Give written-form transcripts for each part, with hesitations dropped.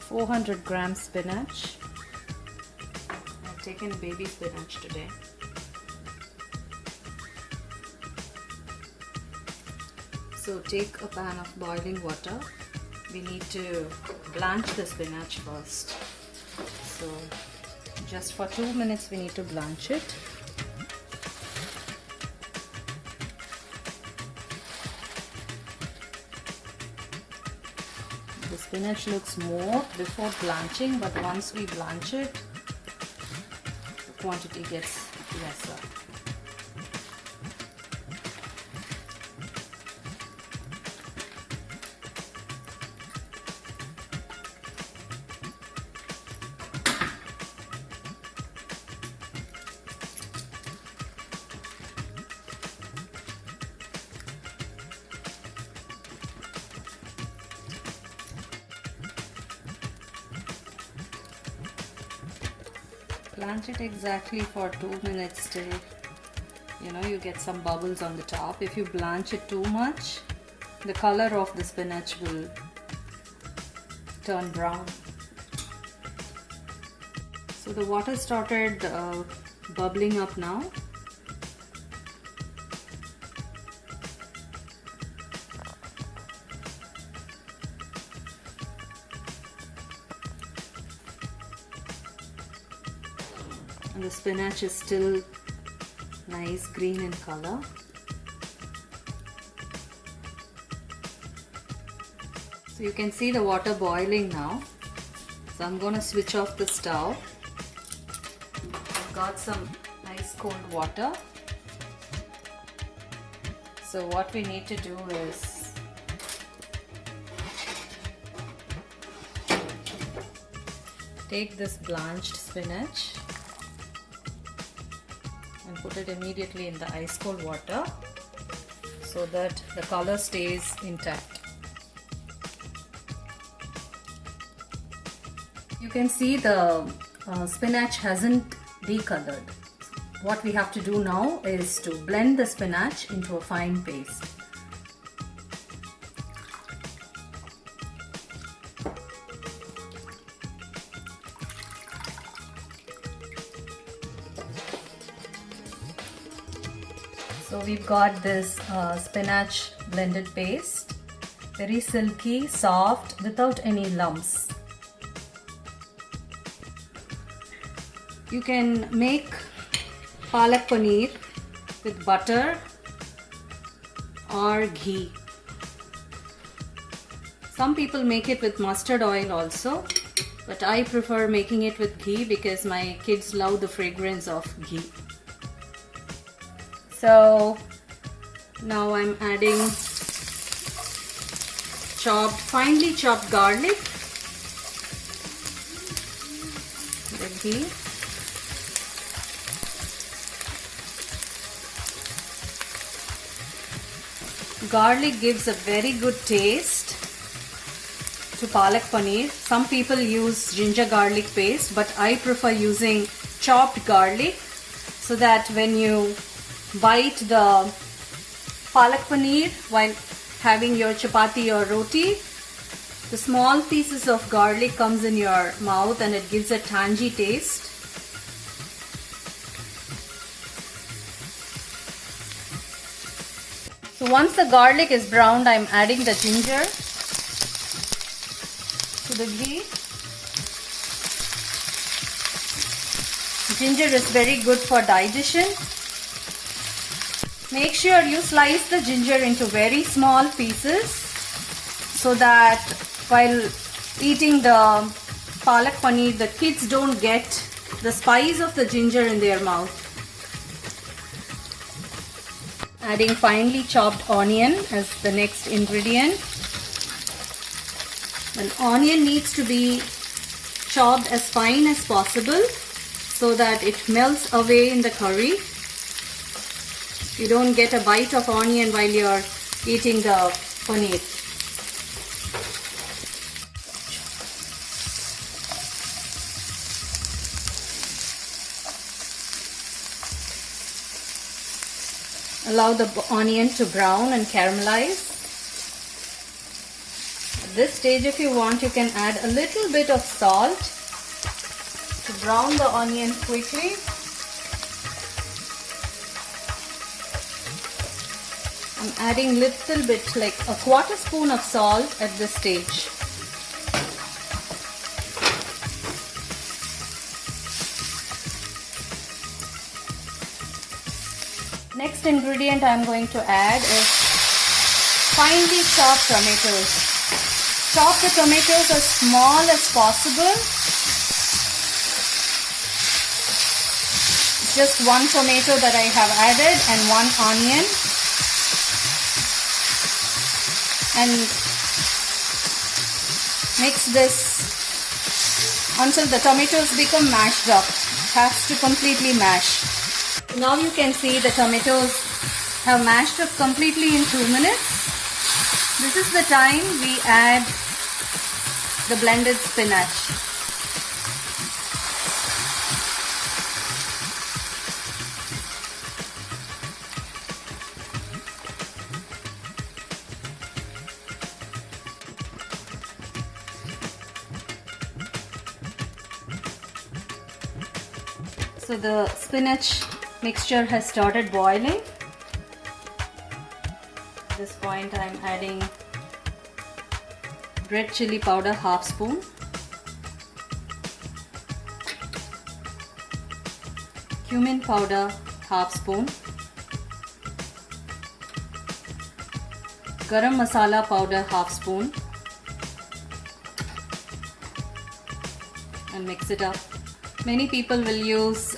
400 gram spinach. I've taken baby spinach today. So take a pan of boiling water. We need to blanch the spinach first. So just for 2 minutes we need to blanch it. The spinach looks more before blanching, but once we blanch it, the quantity gets lesser. Blanch it exactly for 2 minutes till you get some bubbles on the top. If you blanch it too much, the color of the spinach will turn brown. So the water started bubbling up now. And the spinach is still nice green in color. So you can see the water boiling now. So I'm going to switch off the stove. I've got some nice cold water. So what we need to do is take this blanched spinach and put it immediately in the ice cold water so that the color stays intact. You can see the spinach hasn't decolored. What we have to do now is to blend the spinach into a fine paste. So we've got this spinach blended paste, very silky, soft, without any lumps. You can make palak paneer with butter or ghee. Some people make it with mustard oil also, but I prefer making it with ghee because my kids love the fragrance of ghee. So now I'm adding finely chopped garlic, the ghee. Garlic gives a very good taste to palak paneer. Some people use ginger garlic paste, but I prefer using chopped garlic so that when you bite the palak paneer while having your chapati or roti, the small pieces of garlic comes in your mouth and it gives a tangy taste. So once the garlic is browned, I'm adding the ginger to the ghee. Ginger is very good for digestion. Make sure you slice the ginger into very small pieces so that while eating the palak paneer, the kids don't get the spice of the ginger in their mouth. Adding finely chopped onion as the next ingredient. An onion needs to be chopped as fine as possible so that it melts away in the curry. You don't get a bite of onion while you're eating the paneer. Allow the onion to brown and caramelize. this stage, if you want, you can add a little bit of salt to brown the onion quickly. I'm adding little bit, like a quarter spoon of salt at this stage. Next ingredient I'm going to add is finely chopped tomatoes. Chop the tomatoes as small as possible. Just one tomato that I have added and one onion. And mix this until the tomatoes become mashed up. Has to completely mash. Now you can see the tomatoes have mashed up completely in 2 minutes. This is the time we add the blended spinach. So the spinach mixture has started boiling. At this point I am adding red chili powder half spoon, cumin powder half spoon, garam masala powder half spoon, and mix it up. Many people will use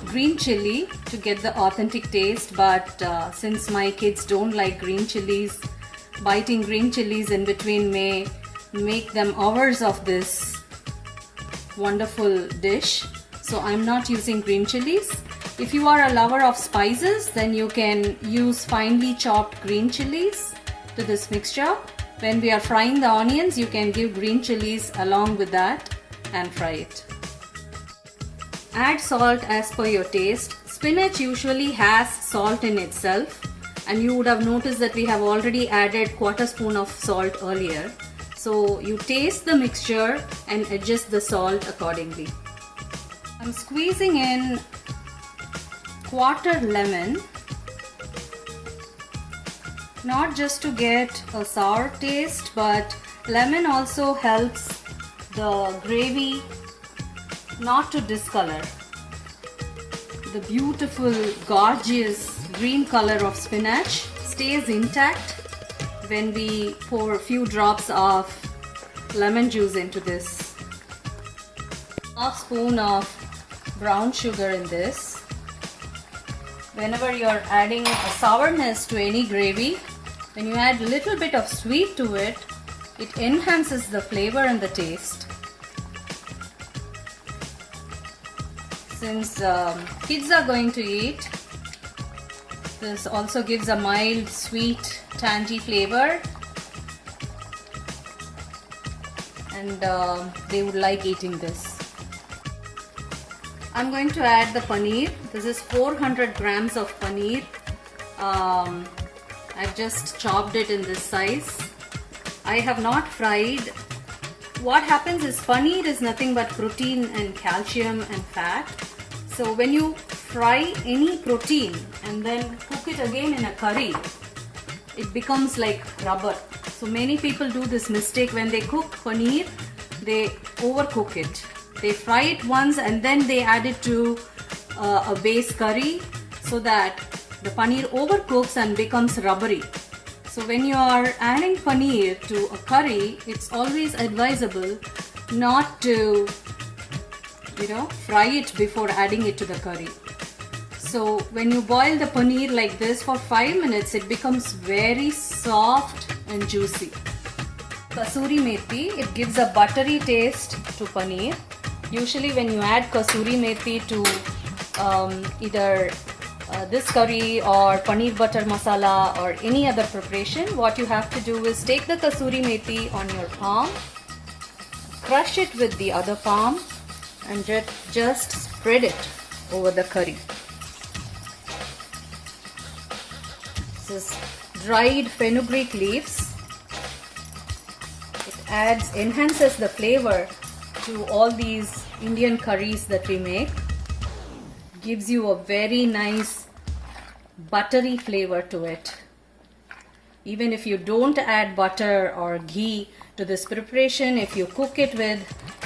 green chili to get the authentic taste, but since my kids don't like green chilies, biting green chilies in between may make them hours of this wonderful dish. So I'm not using green chilies. If you are a lover of spices, then you can use finely chopped green chilies to this mixture. When we are frying the onions, you can give green chilies along with that and fry it. Add salt as per your taste. Spinach usually has salt in itself, and you would have noticed that we have already added quarter spoon of salt earlier. So you taste the mixture and adjust the salt accordingly. I'm squeezing in quarter lemon, not just to get a sour taste, but lemon also helps the gravy not to discolor. The beautiful, gorgeous green color of spinach stays intact when we pour a few drops of lemon juice into this. Half spoon of brown sugar in this. Whenever you are adding a sourness to any gravy, when you add a little bit of sweet to it, it enhances the flavor and the taste. Since kids are going to eat, this also gives a mild, sweet, tangy flavor, and they would like eating this. I'm going to add the paneer. This is 400 grams of paneer. I've just chopped it in this size. I have not fried. What happens is paneer is nothing but protein and calcium and fat. So when you fry any protein and then cook it again in a curry, it becomes like rubber. So many people do this mistake when they cook paneer, they overcook it. They fry it once and then they add it to a base curry so that the paneer overcooks and becomes rubbery. So when you are adding paneer to a curry, it's always advisable not to fry it before adding it to the curry. So when you boil the paneer like this for 5 minutes, it becomes very soft and juicy. Kasuri methi, it gives a buttery taste to paneer. Usually when you add kasuri methi to either this curry or paneer butter masala or any other preparation, what you have to do is take the kasuri methi on your palm, crush it with the other palm, and just spread it over the curry. This is dried fenugreek leaves. enhances the flavor to all these Indian curries that we make. Gives you a very nice buttery flavor to it. Even if you don't add butter or ghee to this preparation, if you cook it with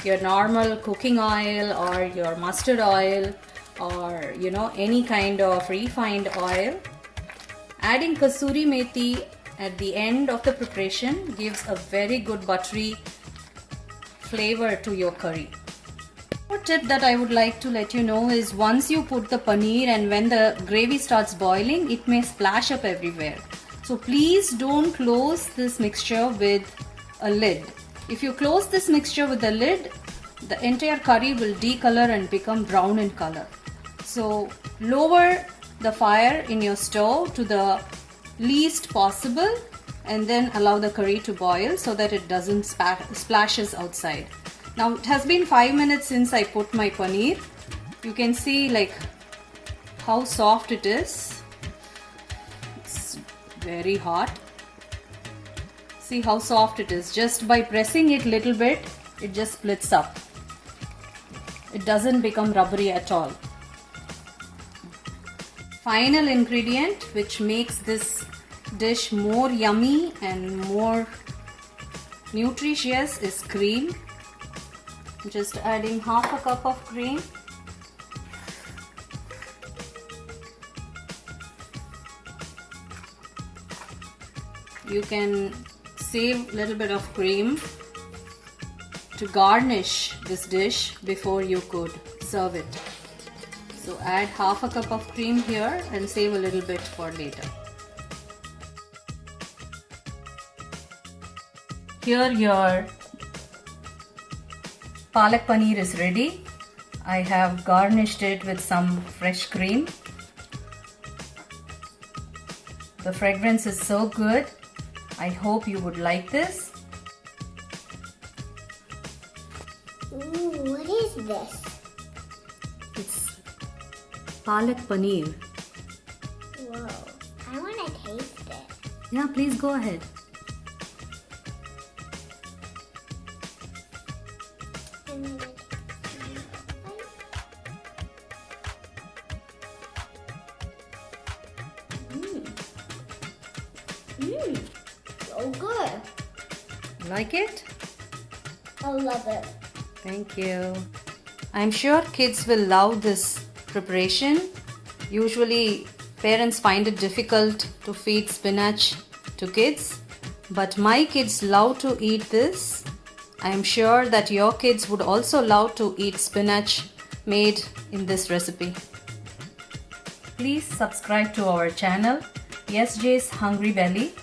your normal cooking oil or your mustard oil or any kind of refined oil, adding kasuri methi at the end of the preparation gives a very good buttery flavor to your curry. One tip that I would like to let you know is once you put the paneer and when the gravy starts boiling, it may splash up everywhere. So please don't close this mixture with a lid. If you close this mixture with a lid, the entire curry will decolor and become brown in color. So lower the fire in your stove to the least possible and then allow the curry to boil so that it doesn't splashes outside. Now it has been 5 minutes since I put my paneer. You can see like how soft it is. It's very hot. See how soft it is. Just by pressing it little bit, it just splits up. It doesn't become rubbery at all. Final ingredient which makes this dish more yummy and more nutritious is cream. I'm just adding half a cup of cream. You can save a little bit of cream to garnish this dish before you could serve it. So add half a cup of cream here and save a little bit for later. Here your palak paneer is ready. I have garnished it with some fresh cream. The fragrance is so good. I hope you would like this. Ooh, what is this? It's palak paneer. Whoa, I want to taste it. Yeah, please go ahead. So good. Like it? I love it. Thank you. I'm sure kids will love this preparation. Usually parents find it difficult to feed spinach to kids, but my kids love to eat this. I'm sure that your kids would also love to eat spinach made in this recipe. Please subscribe to our channel, SJ's Hungry Belly.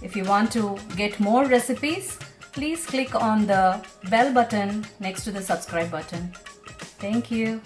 If you want to get more recipes, please click on the bell button next to the subscribe button. Thank you.